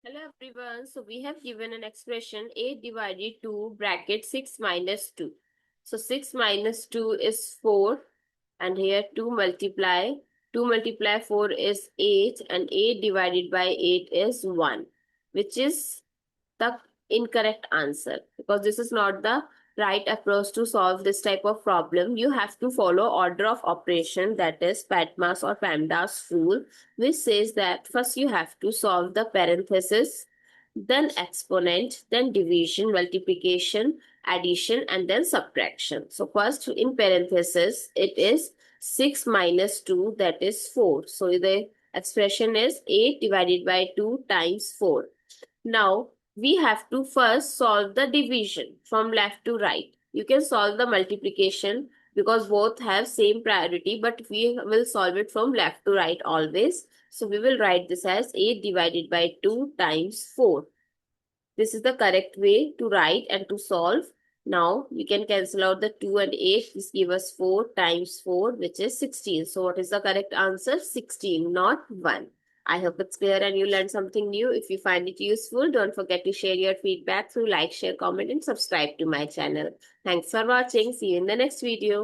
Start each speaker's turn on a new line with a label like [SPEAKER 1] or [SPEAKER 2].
[SPEAKER 1] Hello everyone. So we have given an expression 8 divided 2 bracket 6 minus 2. So 6 minus 2 is 4 and here 2 multiply. 2 multiply 4 is 8 and 8 divided by 8 is 1, which is the incorrect answer because this is not the right approach to solve this type of problem. You have to follow order of operation, that is PEMDAS or PEMDAS rule, which says that first you have to solve the parenthesis, then exponent, then division, multiplication, addition, and then subtraction. So first in parenthesis it is 6 minus 2, that is 4. So the expression is 8 divided by 2 times 4. Now, we have to first solve the division from left to right. You can solve the multiplication because both have same priority, but we will solve it from left to right always. So, we will write this as 8 divided by 2 times 4. This is the correct way to write and to solve. Now, we can cancel out the 2 and 8. This gives us 4 times 4, which is 16. So, what is the correct answer? 16, not 1. I hope it's clear and you learned something new. If you find it useful, don't forget to share your feedback through like, share, comment, and subscribe to my channel. Thanks for watching. See you in the next video.